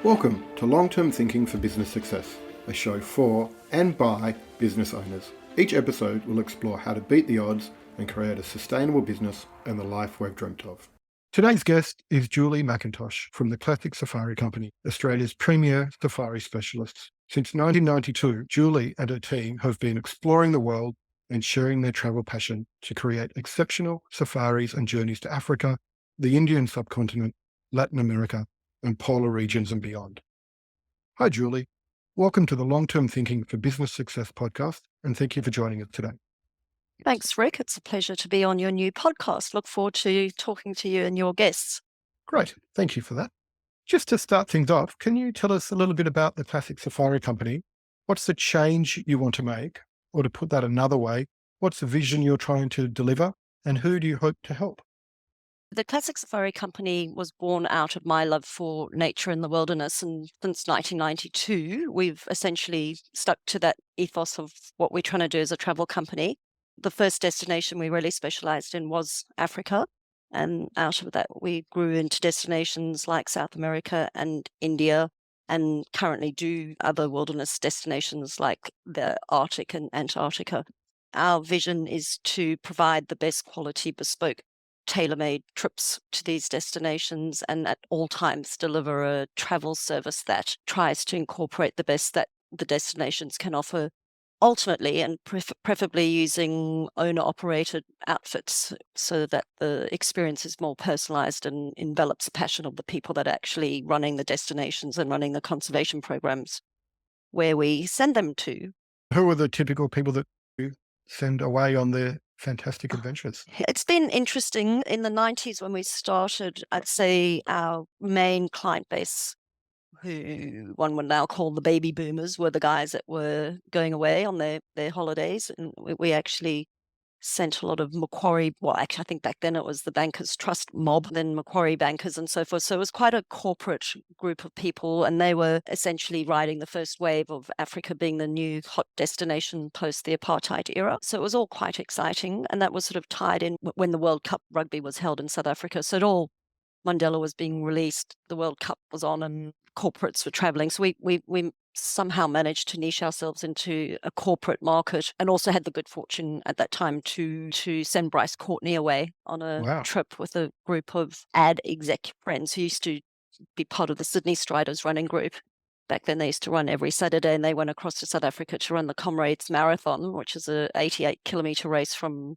Welcome to Long-Term Thinking for Business Success, a show for and by business owners. Each episode will explore how to beat the odds and create a sustainable business and the life we've dreamt of. Today's guest is Julie Macintosh from the Classic Safari Company, Australia's premier safari specialists. Since 1992, Julie and her team have been exploring the world and sharing their travel passion to create exceptional safaris and journeys to Africa, the Indian subcontinent, Latin America, and polar regions and beyond. Hi, Julie. Welcome to the Long-Term Thinking for Business Success podcast, and thank you for joining us today. Thanks, Rick. It's a pleasure to be on your new podcast. Look forward to talking to you and your guests. Great. Thank you for that. Just to start things off, can you tell us a little bit about the Classic Safari Company? What's the change you want to make? Or to put that another way, what's the vision you're trying to deliver? And who do you hope to help? The Classic Safari Company was born out of my love for nature and the wilderness. And since 1992, we've essentially stuck to that ethos of what we're trying to do as a travel company. The first destination we really specialized in was Africa. And out of that, we grew into destinations like South America and India, and currently do other wilderness destinations like the Arctic and Antarctica. Our vision is to provide the best quality bespoke tailor-made trips to these destinations and at all times deliver a travel service that tries to incorporate the best that the destinations can offer, ultimately, and preferably using owner-operated outfits so that the experience is more personalized and envelops the passion of the people that are actually running the destinations and running the conservation programs where we send them to. Who are the typical people that you send away on their fantastic adventures? It's been interesting. In the 90s when we started, I'd say our main client base, who one would now call the baby boomers, were the guys that were going away on their holidays. And we actually sent a lot of Macquarie, well, actually, I think back then it was the Bankers Trust mob, then Macquarie bankers and so forth. So it was quite a corporate group of people, and they were essentially riding the first wave of Africa being the new hot destination post the apartheid era. So it was all quite exciting, and that was sort of tied in when the World Cup rugby was held in South Africa. So it all, Mandela was being released, the World Cup was on, and corporates were traveling. So we somehow managed to niche ourselves into a corporate market, and also had the good fortune at that time to send Bryce Courtney away on a trip with a group of ad exec friends who used to be part of the Sydney Striders running group. Back then they used to run every Saturday, and they went across to South Africa to run the Comrades Marathon, which is a 88-kilometer race from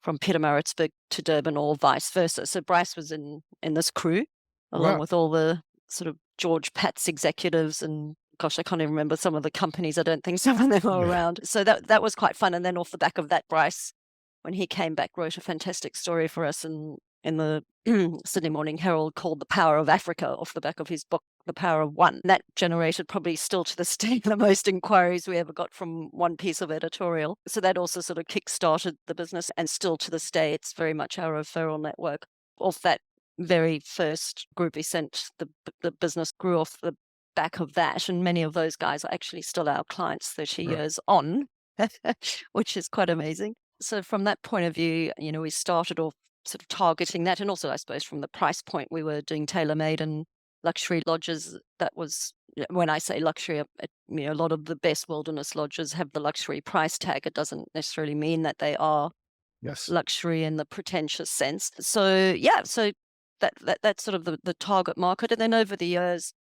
Pietermaritzburg to Durban, or vice versa. So Bryce was in this crew, along with all the sort of George Pat's executives, and gosh, I can't even remember some of the companies. I don't think some of them are around. So that was quite fun. And then off the back of that, Bryce, when he came back, wrote a fantastic story for us in the Sydney Morning Herald called The Power of Africa, off the back of his book, The Power of One. That generated probably still to this day the most inquiries we ever got from one piece of editorial. So that also sort of kick-started the business, and still to this day, it's very much our referral network. Off that very first group we sent, the business grew off the back of that, and many of those guys are actually still our clients 30 years on, which is quite amazing. So from that point of view, we started off sort of targeting that, and also I suppose from the price point, we were doing tailor-made and luxury lodges. That was, when I say luxury, a lot of the best wilderness lodges have the luxury price tag. It doesn't necessarily mean that they are luxury in the pretentious sense. So so that's sort of the target market. And then over the years,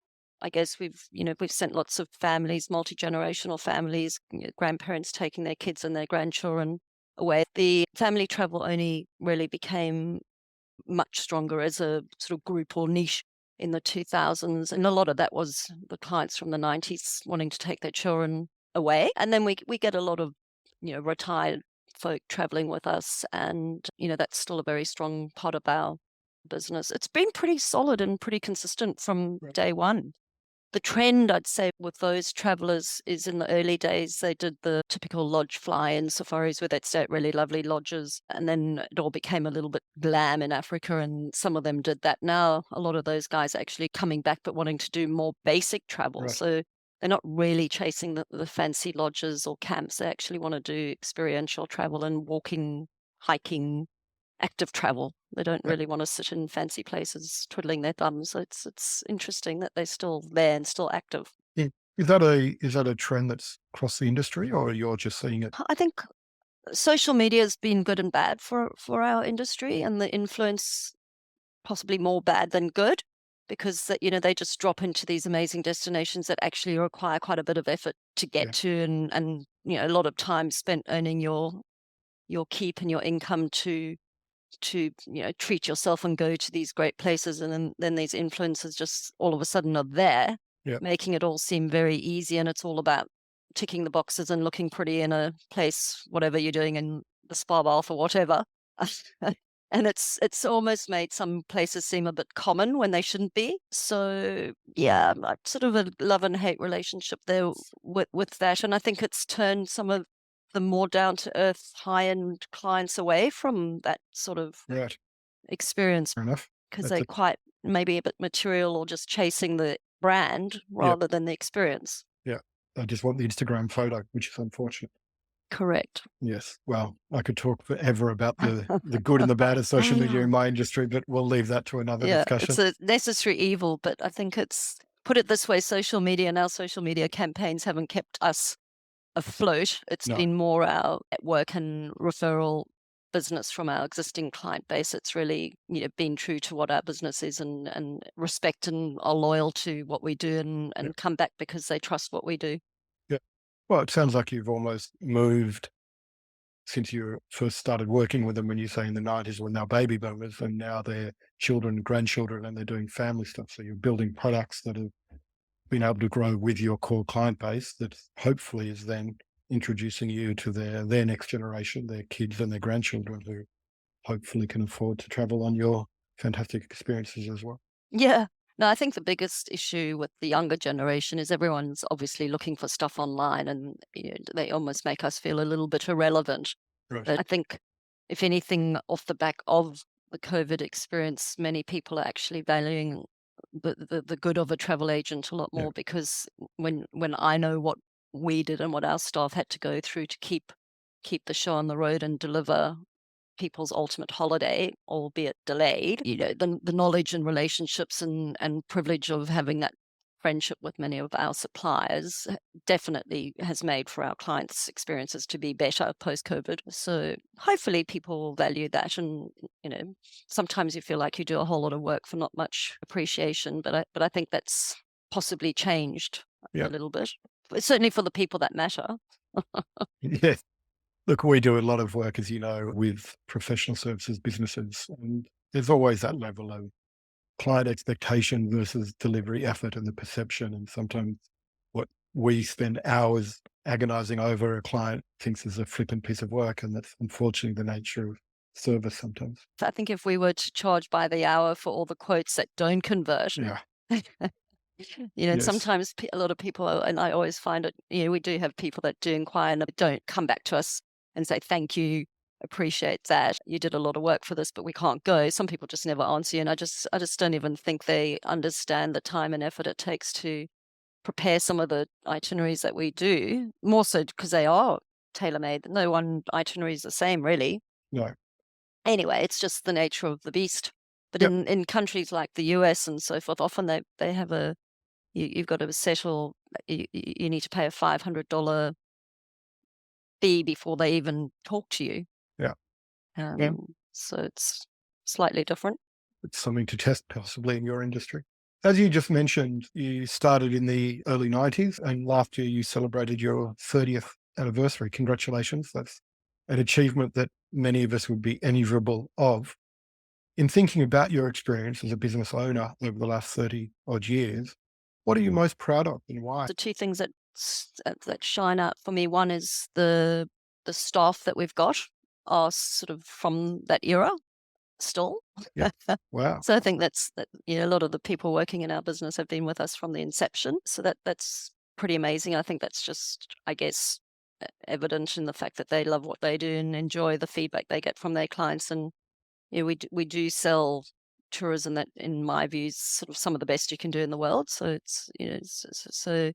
I guess we've sent lots of families, multi-generational families, grandparents taking their kids and their grandchildren away. The family travel only really became much stronger as a sort of group or niche in the 2000s. And a lot of that was the clients from the 90s wanting to take their children away. And then we get a lot of, retired folk traveling with us. And, that's still a very strong part of our business. It's been pretty solid and pretty consistent from day one. The trend, I'd say, with those travelers is, in the early days, they did the typical lodge fly-in safaris where they'd stay at really lovely lodges, and then it all became a little bit glam in Africa, and some of them did that. Now, a lot of those guys are actually coming back but wanting to do more basic travel. So they're not really chasing the fancy lodges or camps. They actually want to do experiential travel and walking, hiking, active travel. They don't Yeah. really want to sit in fancy places twiddling their thumbs. So it's interesting that they're still there and still active. Yeah. Is that a trend that's across the industry, or you're just seeing it? I think social media has been good and bad for our industry, and the influence possibly more bad than good, because that they just drop into these amazing destinations that actually require quite a bit of effort to get Yeah. to, and a lot of time spent earning your keep and your income to treat yourself and go to these great places, and then these influences just all of a sudden are there, Yeah. making it all seem very easy, and it's all about ticking the boxes and looking pretty in a place, whatever you're doing in the spa bath or whatever. And it's almost made some places seem a bit common when they shouldn't be. So yeah, like sort of a love and hate relationship there with that, and I think it's turned some of the more down to earth high end clients away from that sort of Right. experience, Fair enough. because That's they're it. quite maybe a bit material or just chasing the brand Yeah. rather than the experience. Yeah. I just want the Instagram photo, which is unfortunate. Correct. Yes. Well, I could talk forever about the good and the bad of social media in my industry, but we'll leave that to another Yeah, it's discussion. a necessary evil, but I think it's put it this way, social media and our social media campaigns haven't kept us afloat. It's No. been more our network and referral business from our existing client base. It's really, been true to what our business is, and respect and are loyal to what we do, Yeah. and come back because they trust what we do. Yeah. Well, it sounds like you've almost moved since you first started working with them when you say in the 90s were now baby boomers, and now they're children, grandchildren, and they're doing family stuff. So you're building products that have been able to grow with your core client base that hopefully is then introducing you to their next generation, their kids and their grandchildren who hopefully can afford to travel on your fantastic experiences as well. Yeah. No, I think the biggest issue with the younger generation is everyone's obviously looking for stuff online, and they almost make us feel a little bit irrelevant. Right. But I think, if anything, off the back of the COVID experience, many people are actually valuing the good of a travel agent a lot Yeah. more, because when I know what we did and what our staff had to go through to keep the show on the road and deliver people's ultimate holiday, albeit delayed, the knowledge and relationships and privilege of having that friendship with many of our suppliers definitely has made for our clients' experiences to be better post-COVID. So hopefully people will value that, and sometimes you feel like you do a whole lot of work for not much appreciation, but I think that's possibly changed Yeah. a little bit. Certainly for the people that matter. Yes. Look, we do a lot of work, as you know, with professional services businesses, and there's always that level of client expectation versus delivery effort and the perception. And sometimes what we spend hours agonizing over, a client thinks is a flippant piece of work. And that's unfortunately the nature of service sometimes. I think if we were to charge by the hour for all the quotes that don't convert, Yeah. and Yes. sometimes a lot of people, and I always find it, we do have people that do inquire and don't come back to us and say, thank you, appreciate that. You did a lot of work for this, but we can't go. Some people just never answer you. And I just don't even think they understand the time and effort it takes to prepare some of the itineraries that we do, more so because they are tailor-made. No one itinerary is the same, really. No. Anyway, it's just the nature of the beast. But Yep. in countries like the US and so forth, often they have you've got to settle, you need to pay a $500 fee before they even talk to you. Yeah. Yeah. So it's slightly different. It's something to test possibly in your industry. As you just mentioned, you started in the early 90s, and last year you celebrated your 30th anniversary. Congratulations. That's an achievement that many of us would be enviable of. In thinking about your experience as a business owner over the last 30 odd years, what are you most proud of and why? The two things that shine out for me, one is the staff that we've got are sort of from that era still. Yeah. Wow. So I think that a lot of the people working in our business have been with us from the inception. So that's pretty amazing. I think that's just, I guess, evident in the fact that they love what they do and enjoy the feedback they get from their clients. And we do sell tourism that, in my view, is sort of some of the best you can do in the world. So it's so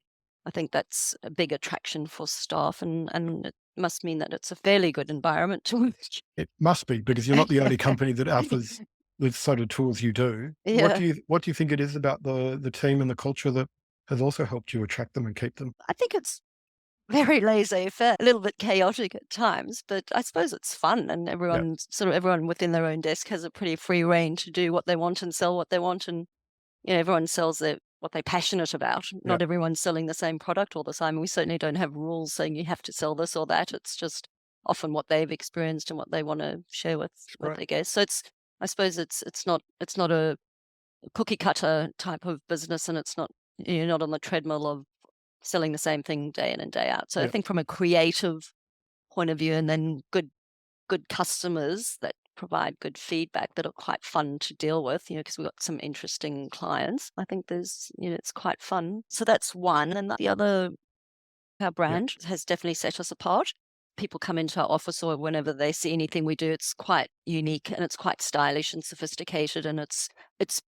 I think that's a big attraction for staff, and it must mean that it's a fairly good environment to work. It must be, because you're not the only company that offers the sort of tools you do. Yeah. What do you think it is about the team and the culture that has also helped you attract them and keep them? I think it's very laissez-faire, a little bit chaotic at times, but I suppose it's fun, and Yeah, everyone within their own desk has a pretty free rein to do what they want and sell what they want, and everyone sells what they're passionate about. yeah, Not everyone's selling the same product all the time. We certainly don't have rules saying you have to sell this or that. It's just often what they've experienced and what they want to share it's with great. their guests. So I suppose it's not a cookie cutter type of business, and it's not you're not on the treadmill of selling the same thing day in and day out. So I Yeah, think from a creative point of view, and then good customers that provide good feedback that are quite fun to deal with, because we've got some interesting clients. I think it's quite fun. So that's one. And the other, our yeah, brand has definitely set us apart. People come into our office or whenever they see anything we do, it's quite unique and it's quite stylish and sophisticated. And it's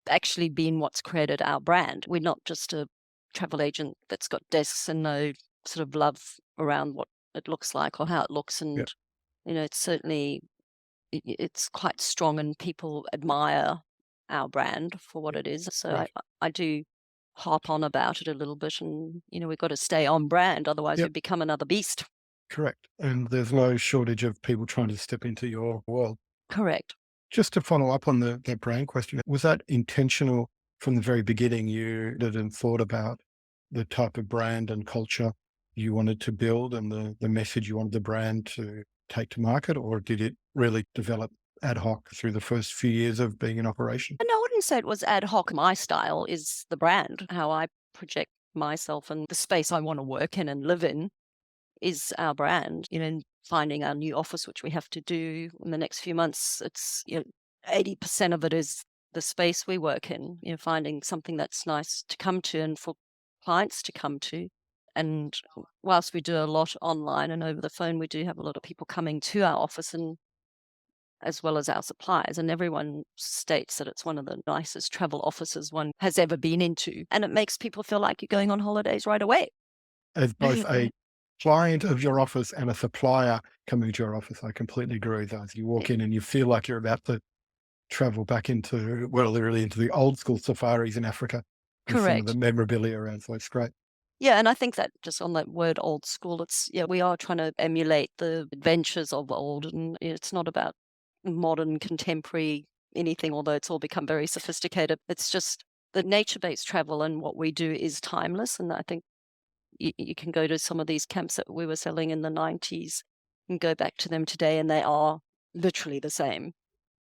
actually been what's created our brand. We're not just a travel agent that's got desks and no sort of love around what it looks like or how it looks. yeah. And, it's certainly it's quite strong and people admire our brand for what Yeah, it is. So I great. I do harp on about it a little bit, and we've got to stay on brand, otherwise we Yep, become another beast. correct. And there's no shortage of people trying to step into your world. Correct. Just to follow up on that brand question, was that intentional from the very beginning? You did and thought about the type of brand and culture you wanted to build and the message you wanted the brand to take to market, or did it really develop ad hoc through the first few years of being in operation? And I wouldn't say it was ad hoc. My style is the brand, how I project myself and the space I want to work in and live in is our brand. Finding our new office, which we have to do in the next few months, it's 80% of it is the space we work in. Finding something that's nice to come to and for clients to come to. And whilst we do a lot online and over the phone, we do have a lot of people coming to our office, and as well as our suppliers, and everyone states that it's one of the nicest travel offices one has ever been into, and it makes people feel like you're going on holidays right away. As both a client of your office and a supplier coming to your office, I completely agree with that. You walk in and you feel like you're about to travel back into, well, literally into the old school safaris in Africa with some of the Correct. memorabilia around. So it's great. Yeah, and I think that just on that word old school, we are trying to emulate the adventures of old, and it's not about modern, contemporary anything, although it's all become very sophisticated. It's just the nature-based travel, and what we do is timeless. And I think you can go to some of these camps that we were selling in the 90s and go back to them today, and they are literally the same.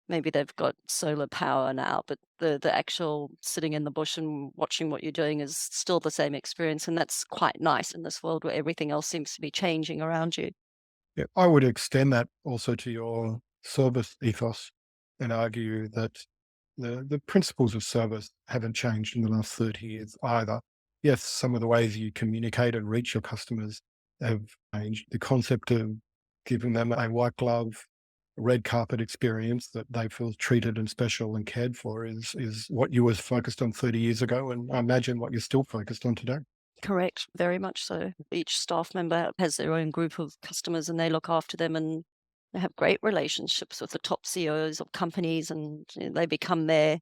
Maybe they've got solar power now, but the actual sitting in the bush and watching what you're doing is still the same experience, and that's quite nice in this world where everything else seems to be changing around you. Yeah, I would extend that also to your service ethos and argue that the principles of service haven't changed in the last 30 years either. Yes, some of the ways you communicate and reach your customers have changed. The concept of giving them a white glove, red carpet experience that they feel treated and special and cared for is what you was focused on 30 years ago, and I imagine what you're still focused on today. Correct, very much so. Each staff member has their own group of customers, and they look after them, and they have great relationships with the top CEOs of companies, and they become their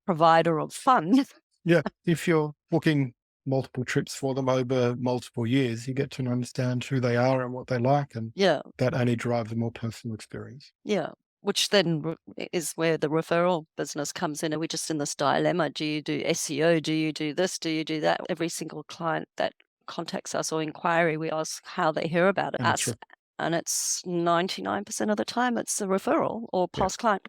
provider of fun. Yeah, if you're booking multiple trips for them over multiple years, you get to understand who they are and what they like, and Yeah. that only drives a more personal experience. Yeah, which then is where the referral business comes in. And we're just in this dilemma. Do you do SEO? Do you do this? Do you do that? Every single client that contacts us or inquiry, we ask how they hear about And it's us. And it's 99% of the time, it's a referral or yeah, past client.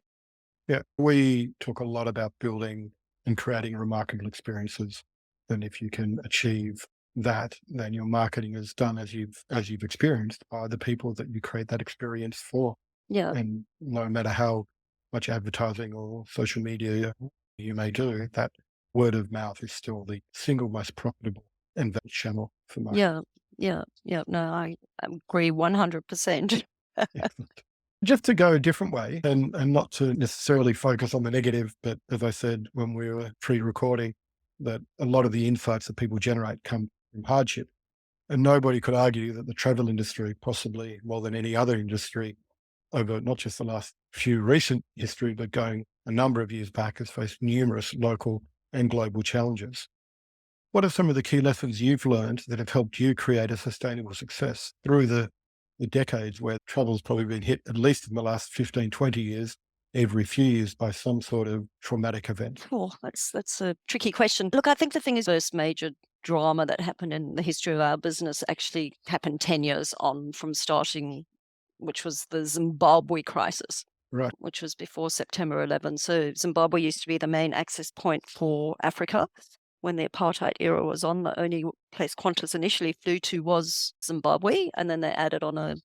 yeah. We talk a lot about building and creating remarkable experiences. And if you can achieve that, then your marketing is done as you've experienced by the people that you create that experience for. Yeah. And no matter how much advertising or social media you may do, that word of mouth is still the single most profitable and valuable channel for marketing. Yeah. Yeah. Yeah. No, I agree 100%. Excellent. Just to go a different way and not to necessarily focus on the negative, but as I said when we were pre-recording, that a lot of the insights that people generate come from hardship. And nobody could argue that the travel industry, possibly more than any other industry, over not just the last few recent history, but going a number of years back, has faced numerous local and global challenges. What are some of the key lessons you've learned that have helped you create a sustainable success through the decades where travel's probably been hit, at least in the last 15, 20 years, every few years by some sort of traumatic event? Oh, that's a tricky question. Look, I think the thing is, first major drama that happened in the history of our business actually happened 10 years on from starting, which was the Zimbabwe crisis, Right. which was before September 11. So Zimbabwe used to be the main access point for Africa. When the apartheid era was on, the only place Qantas initially flew to was Zimbabwe, and then they added on a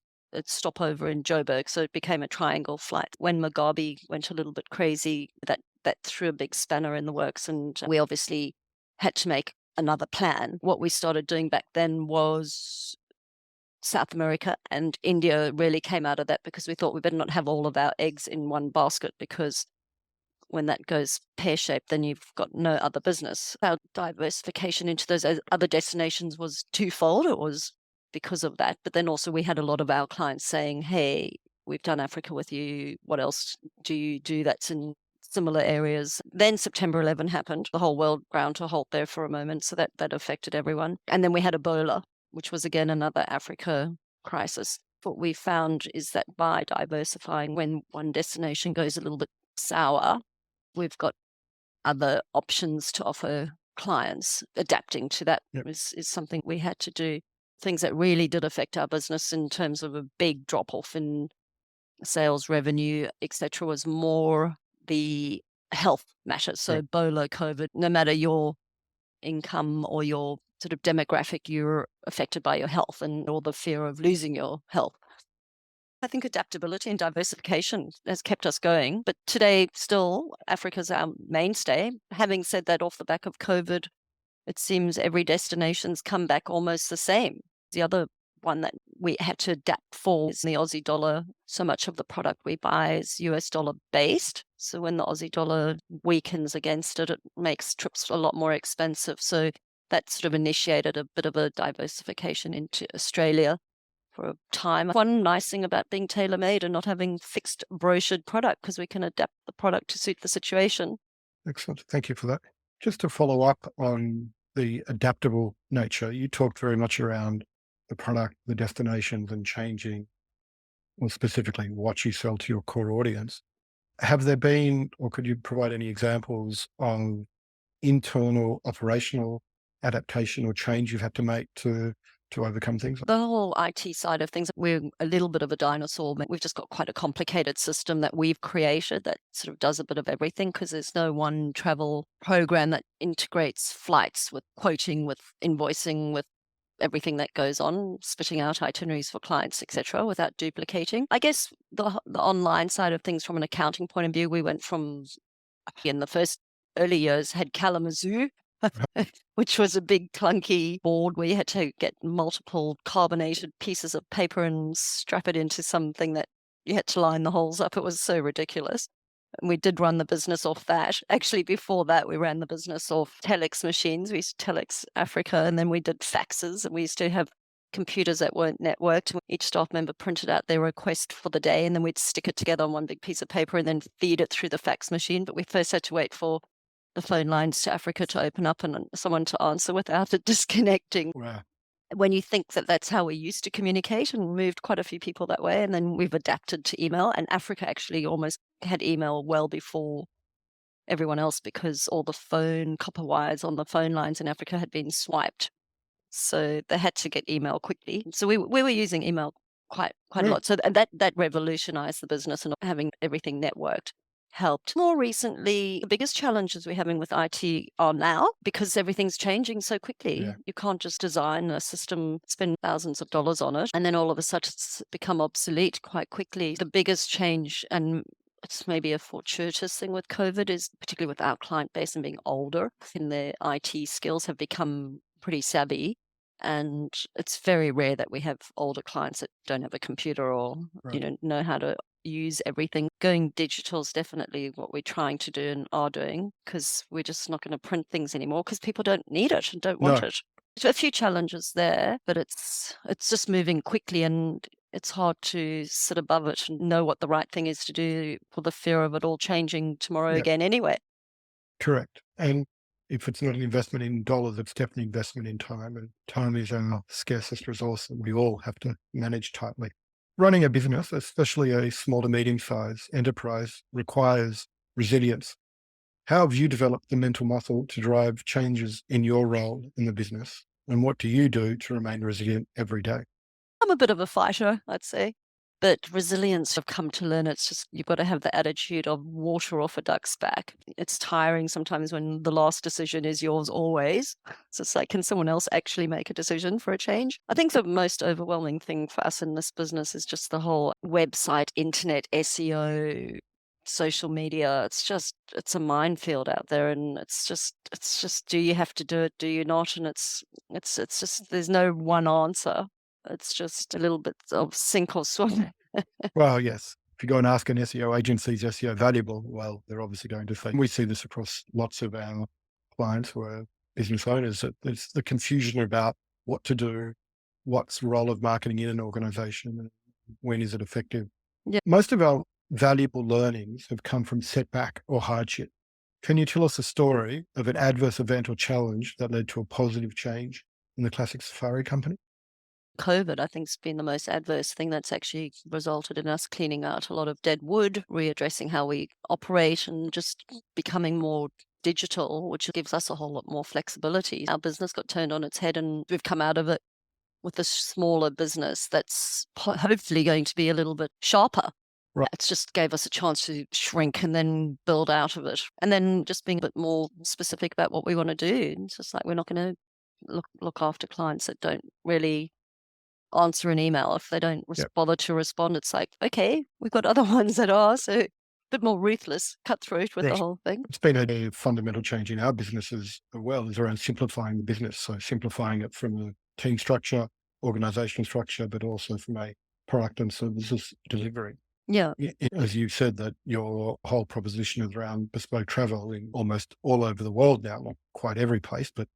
stopover in Joburg, so it became a triangle flight. When Mugabe went a little bit crazy, that threw a big spanner in the works, and we obviously had to make another plan. What we started doing back then was South America, and India really came out of that because we thought we better not have all of our eggs in one basket, because when that goes pear-shaped, then you've got no other business. Our diversification into those other destinations was twofold. It was because of that, but then also we had a lot of our clients saying, hey, we've done Africa with you. What else do you do that's in similar areas? Then September 11 happened. The whole world ground to a halt there for a moment, so that affected everyone. And then we had Ebola, which was again another Africa crisis. What we found is that by diversifying, when one destination goes a little bit sour, we've got other options to offer clients. Adapting to that is something we had to do. Things that really did affect our business in terms of a big drop off in sales revenue, etc., was more the health matters. So Ebola, COVID, no matter your income or your sort of demographic, you're affected by your health and or the fear of losing your health. I think adaptability and diversification has kept us going. But today, still, Africa's our mainstay. Having said that, off the back of COVID, it seems every destination's come back almost the same. The other one that we had to adapt for is the Aussie dollar. So much of the product we buy is US dollar based. So when the Aussie dollar weakens against it, it makes trips a lot more expensive. So that sort of initiated a bit of a diversification into Australia for a time. One nice thing about being tailor-made and not having fixed brochured product, because we can adapt the product to suit the situation. Excellent. Thank you for that. Just to follow up on the adaptable nature, you talked very much around the product, the destinations, and changing, or specifically what you sell to your core audience. Have there been, or could you provide any examples of internal operational adaptation or change you've had to make to overcome things? The whole IT side of things, we're a little bit of a dinosaur. We've just got quite a complicated system that we've created that sort of does a bit of everything, because there's no one travel program that integrates flights with quoting, with invoicing, with everything that goes on, spitting out itineraries for clients, etc., without duplicating. I guess the online side of things, from an accounting point of view, we went from, in the first early years, had Kalamazoo, which was a big clunky board where you had to get multiple carbonated pieces of paper and strap it into something that you had to line the holes up. It was so ridiculous. And we did run the business off that. Actually, before that, we ran the business off telex machines. We used to telex Africa, and then we did faxes, and we used to have computers that weren't networked. Each staff member printed out their request for the day, and then we'd stick it together on one big piece of paper and then feed it through the fax machine. But we first had to wait for the phone lines to Africa to open up and someone to answer without it disconnecting. Wow. When you think that that's how we used to communicate, and moved quite a few people that way, and then we've adapted to email, and Africa actually almost had email well before everyone else, because all the phone copper wires on the phone lines in Africa had been swiped. So they had to get email quickly. So we were using email quite a lot. So that revolutionized the business, and having everything networked helped. More recently, the biggest challenges we're having with IT are now, because everything's changing so quickly. Yeah. You can't just design a system, spend thousands of dollars on it, and then all of a sudden it's become obsolete quite quickly. The biggest change, and it's maybe a fortuitous thing with COVID, is particularly with our client base and being older, in their IT skills have become pretty savvy. And it's very rare that we have older clients that don't have a computer or know how to use everything. Going digital is definitely what we're trying to do and are doing, because we're just not going to print things anymore, because people don't need it and don't want it. A few challenges there, but it's just moving quickly, and it's hard to sit above it and know what the right thing is to do for the fear of it all changing tomorrow Yeah, again anyway. correct. And if it's not an investment in dollars, it's definitely investment in time. And time is our scarcest resource that we all have to manage tightly. Running a business, especially a small to medium sized enterprise, requires resilience. How have you developed the mental muscle to drive changes in your role in the business? And what do you do to remain resilient every day? I'm a bit of a fighter, I'd say. But resilience, I've come to learn, it's just you've got to have the attitude of water off a duck's back. It's tiring sometimes when the last decision is yours always. So it's like, can someone else actually make a decision for a change? I think the most overwhelming thing for us in this business is just the whole website, internet, SEO, social media. It's a minefield out there, and it's just do you have to do it, do you not? And it's just there's no one answer. It's just a little bit of sink or swim. Well, yes. If you go and ask an SEO agency, is SEO valuable? Well, they're obviously going to say, we see this across lots of our clients who are business owners, that there's the confusion about what to do, what's the role of marketing in an organization, and when is it effective. Yeah. Most of our valuable learnings have come from setback or hardship. Can you tell us a story of an adverse event or challenge that led to a positive change in the classic safari company? COVID, I think, has been the most adverse thing that's actually resulted in us cleaning out a lot of dead wood, readdressing how we operate, and just becoming more digital, which gives us a whole lot more flexibility. Our business got turned on its head, and we've come out of it with a smaller business that's hopefully going to be a little bit sharper. Right. It's just gave us a chance to shrink and then build out of it. And then just being a bit more specific about what we want to do. It's just like we're not going to look after clients that don't really answer an email. If they don't Yep. bother to respond, it's like, okay, we've got other ones that are. So a bit more ruthless, cutthroat with the Right. whole thing. It's been a fundamental change in our businesses as well, is around simplifying the business. So simplifying it from a team structure, organizational structure, but also from a product and services delivery. Yeah. As you said, that your whole proposition is around bespoke travel in almost all over the world now, not quite every place, but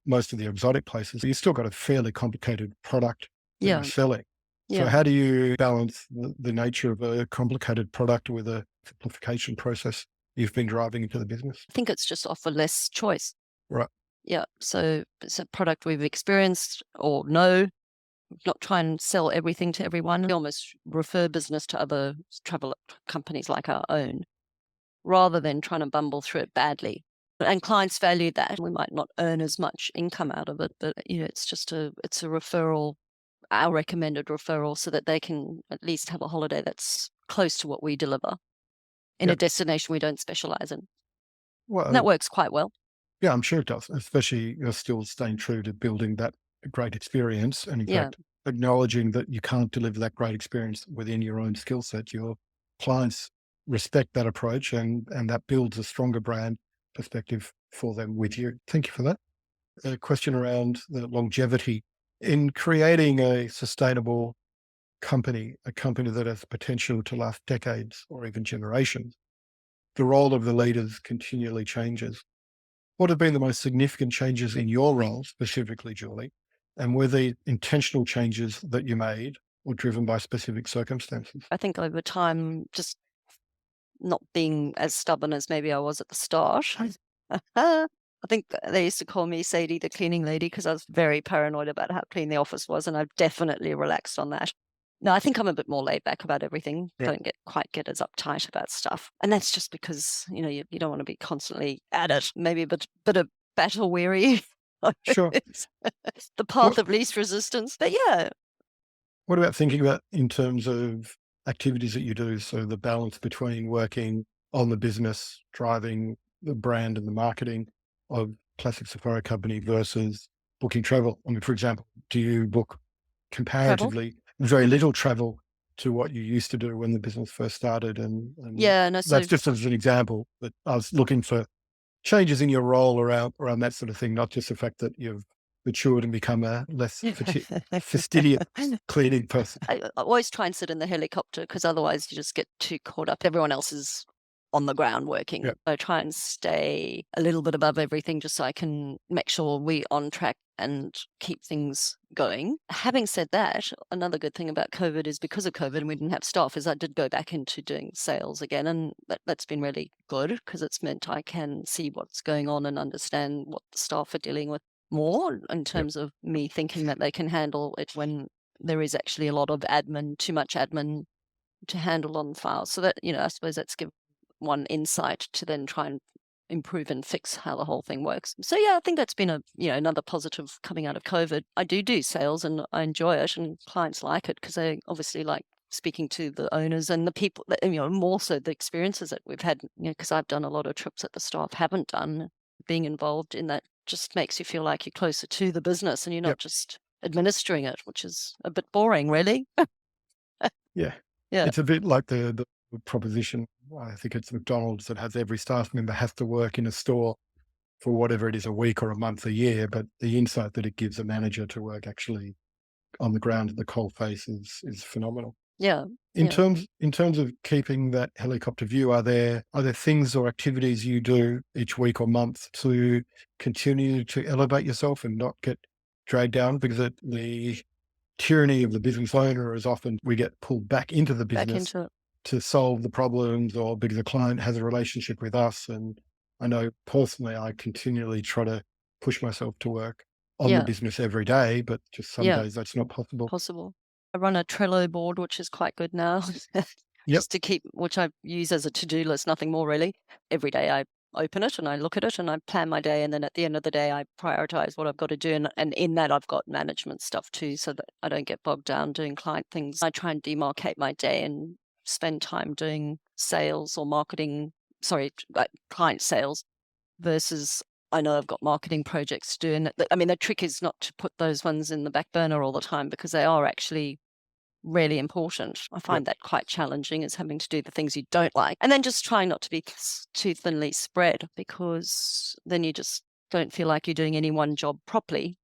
most of the exotic places. You've still got a fairly complicated product that Yeah. you're selling. So Yeah. how do you balance the nature of a complicated product with a simplification process you've been driving into the business? I think it's just offer less choice. Right. Yeah. So it's a product we've experienced or know, not try and sell everything to everyone. We almost refer business to other travel companies like our own, rather than trying to bumble through it badly. And clients value that. We might not earn as much income out of it, but it's just it's a referral, our recommended referral, so that they can at least have a holiday that's close to what we deliver in Yeah. a destination we don't specialize in. And Well, that works quite well. yeah, I'm sure it does, especially you're still staying true to building that great experience. And in Yeah. fact, acknowledging that you can't deliver that great experience within your own skill set. Your clients respect that approach, and that builds a stronger brand perspective for them with you. Thank you for that. A question around the longevity in creating a sustainable company, a company that has potential to last decades or even generations. The role of the leaders continually changes. What have been the most significant changes in your role, specifically, Julie? And were they intentional changes that you made or driven by specific circumstances? I think over time, just not being as stubborn as maybe I was at the start. I think they used to call me Sadie the cleaning lady because I was very paranoid about how clean the office was, and I've definitely relaxed on that. No, I think I'm a bit more laid back about everything. Yeah. Don't quite get as uptight about stuff. And that's just because, you don't want to be constantly at it. Maybe a bit of battle weary. Sure. It's the path of least resistance. But yeah. What about thinking about in terms of activities that you do? So the balance between working on the business, driving the brand and the marketing of Classic Safari Company versus booking travel. I mean, for example, do you book comparatively very little travel to what you used to do when the business first started? And Yeah, no, so that's just as an example, but I was looking for changes in your role around that sort of thing, not just the fact that you've matured and become a less fastidious cleaning person. I always try and sit in the helicopter because otherwise you just get too caught up. Everyone else is on the ground working. Yep. I try and stay a little bit above everything just so I can make sure we're on track and keep things going. Having said that, another good thing about COVID is because of COVID and we didn't have staff is I did go back into doing sales again. And that's been really good because it's meant I can see what's going on and understand what the staff are dealing with more in terms of me thinking that they can handle it when there is actually a lot of admin, too much admin to handle on files. So that, I suppose that's give one insight to then try and improve and fix how the whole thing works. So yeah, I think that's been another positive coming out of COVID. I do sales and I enjoy it and clients like it because they obviously like speaking to the owners and the people that, more so the experiences that we've had, because I've done a lot of trips that the staff haven't done. Being involved in that just makes you feel like you're closer to the business and you're not just administering it, which is a bit boring, really. Yeah. Yeah. It's a bit like the proposition. I think it's McDonald's that has every staff member has to work in a store for whatever it is, a week or a month, a year. But the insight that it gives a manager to work actually on the ground at the coal face is phenomenal. Yeah. In terms of keeping that helicopter view, are there things or activities you do each week or month to continue to elevate yourself and not get dragged down? Because the tyranny of the business owner is often we get pulled back into the business to solve the problems or because a client has a relationship with us. And I know personally, I continually try to push myself to work on the business every day, but just some days that's not possible. I run a Trello board, which is quite good now, just to keep, which I use as a to-do list, nothing more really. Every day I open it and I look at it and I plan my day. And then at the end of the day, I prioritize what I've got to do. And in that, I've got management stuff too, so that I don't get bogged down doing client things. I try and demarcate my day and spend time doing sales or marketing, client sales versus I know I've got marketing projects to do. And the trick is not to put those ones in the back burner all the time because they are actually really important. I find that quite challenging, is having to do the things you don't like. And then just trying not to be too thinly spread because then you just don't feel like you're doing any one job properly.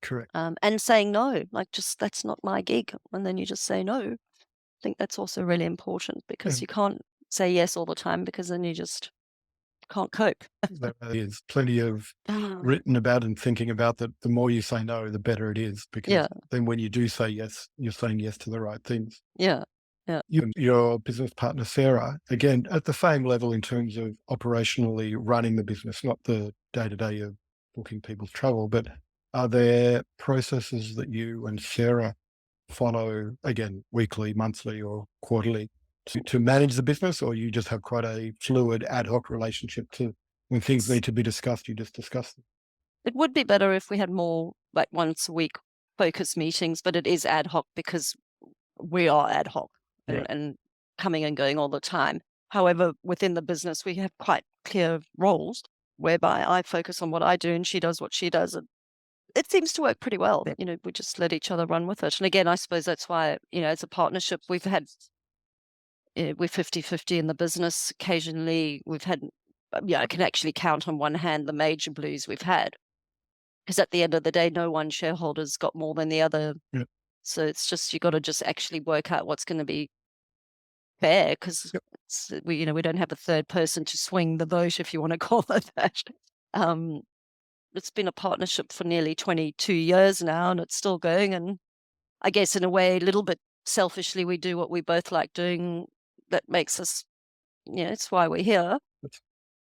Correct. And saying no, like just that's not my gig. And then you just say no. I think that's also really important because you can't say yes all the time because then you just can't cope. There's plenty of written about and thinking about that. The more you say no, the better it is, because then when you do say yes, you're saying yes to the right things. Yeah. You and your business partner, Sarah, again, at the same level in terms of operationally running the business, not the day-to-day of booking people's travel, but are there processes that you and Sarah follow, again, weekly, monthly or quarterly, to manage the business, or you just have quite a fluid ad hoc relationship to when things need to be discussed, you just discuss them? It would be better if we had more like once a week focus meetings, but it is ad hoc because we are ad hoc and coming and going all the time. However, within the business, we have quite clear roles whereby I focus on what I do and she does what she does. And it seems to work pretty well. We just let each other run with it. And again, I suppose that's why, as a partnership, we're 50-50 in the business. Occasionally we've had, I can actually count on one hand the major blues we've had. Because at the end of the day, no one shareholder's got more than the other. Yeah. So it's just, you got to just actually work out what's going to be fair because we don't have a third person to swing the vote, if you want to call it that. It's been a partnership for nearly 22 years now and it's still going. And I guess in a way, a little bit selfishly, we do what we both like doing. That makes us, it's why we're here.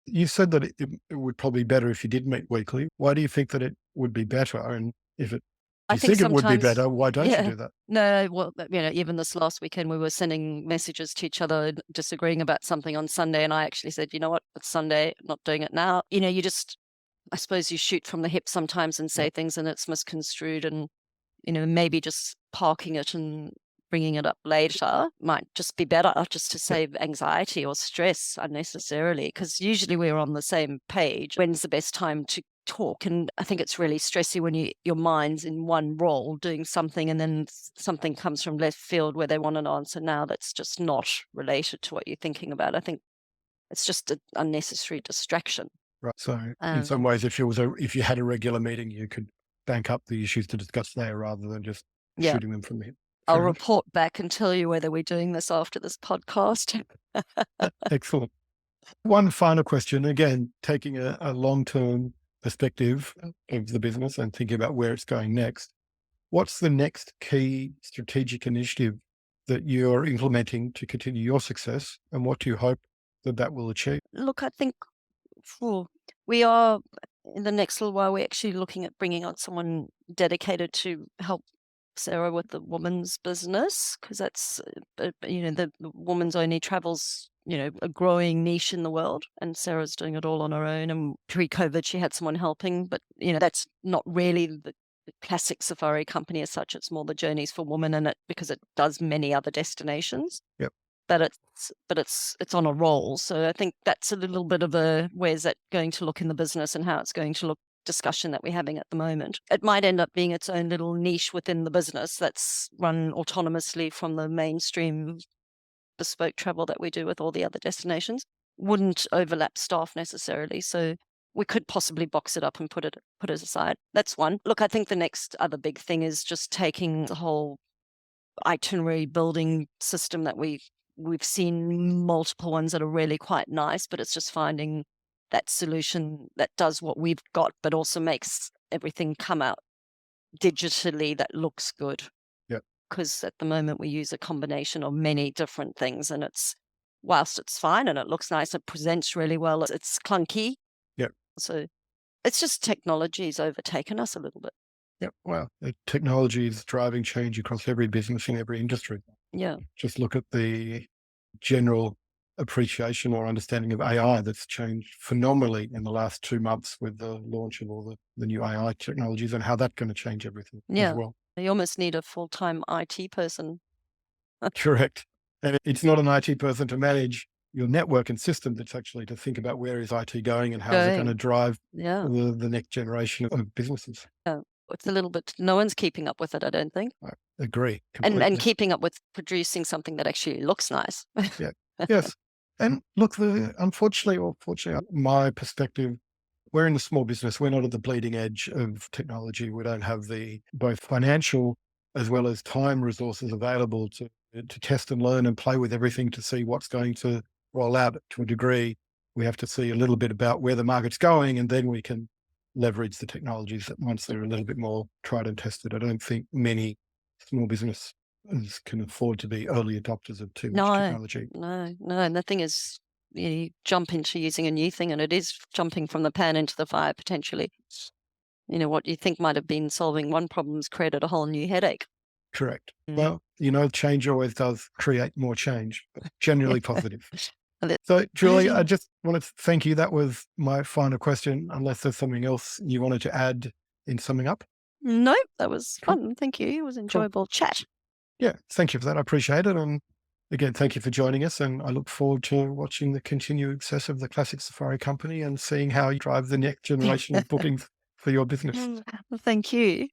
You said that it would probably be better if you did meet weekly. Why do you think that it would be better? And if you think it would be better, why don't you do that? No, well, even this last weekend, we were sending messages to each other, disagreeing about something on Sunday. And I actually said, you know what, it's Sunday, not doing it now. You just, I suppose you shoot from the hip sometimes and say things and it's misconstrued and, maybe just parking it and bringing it up later might just be better, just to save anxiety or stress unnecessarily, because usually we're on the same page. When's the best time to talk? And I think it's really stressy when your mind's in one role doing something and then something comes from left field where they want an answer now that's just not related to what you're thinking about. I think it's just an unnecessary distraction. Right. So in some ways, if you had a regular meeting, you could bank up the issues to discuss there rather than just shooting them from the hip. I'll report back and tell you whether we're doing this after this podcast. Excellent. One final question, again, taking a long-term perspective of the business and thinking about where it's going next. What's the next key strategic initiative that you're implementing to continue your success, and what do you hope that that will achieve? Look, I think we are in the next little while, we're actually looking at bringing on someone dedicated to help Sarah with the woman's business, because that's, the woman's only travels, a growing niche in the world, and Sarah's doing it all on her own. And pre-COVID, she had someone helping, but that's not really the classic safari company as such. It's more the Journeys for Women, and because it does many other destinations. Yep. But it's on a roll. So I think that's a little bit of a, where's that going to look in the business and how it's going to look, discussion that we're having at the moment. It might end up being its own little niche within the business that's run autonomously from the mainstream bespoke travel that we do with all the other destinations. Wouldn't overlap staff necessarily. So we could possibly box it up and put it aside. That's one. Look, I think the next other big thing is just taking the whole itinerary building system that we've seen multiple ones that are really quite nice, but it's just finding that solution that does what we've got, but also makes everything come out digitally that looks good. Yep. Because at the moment we use a combination of many different things, and whilst it's fine and it looks nice, it presents really well, it's clunky. Yep. So it's just technology's overtaken us a little bit. Yep. Well, the technology is driving change across every business in every industry. Yeah. Just look at the general appreciation or understanding of AI that's changed phenomenally in the last 2 months with the launch of all the new AI technologies, and how that's going to change everything as well. You almost need a full-time IT person. Correct. And it's not an IT person to manage your network and system. It's actually to think about where is IT going and how is it going to drive the next generation of businesses. Yeah. It's a little bit, no one's keeping up with it, I don't think. I agree completely. And keeping up with producing something that actually looks nice. Yeah. Yes. And look, unfortunately or fortunately, my perspective, we're in the small business. We're not at the bleeding edge of technology. We don't have the both financial as well as time resources available to test and learn and play with everything to see what's going to roll out. To a degree, we have to see a little bit about where the market's going, and then we can leverage the technologies that once they're a little bit more tried and tested. I don't think many small businesses can afford to be early adopters of too much technology. No. And the thing is, you jump into using a new thing, and it is jumping from the pan into the fire potentially. What you think might have been solving one problem's created a whole new headache. Correct. Well, change always does create more change, but generally positive. So, Julie, I just wanted to thank you. That was my final question, unless there's something else you wanted to add in summing up. No, that was fun. Thank you. It was an enjoyable chat. Yeah, thank you for that. I appreciate it. And again, thank you for joining us. And I look forward to watching the continued success of the Classic Safari Company and seeing how you drive the next generation of bookings for your business. Thank you.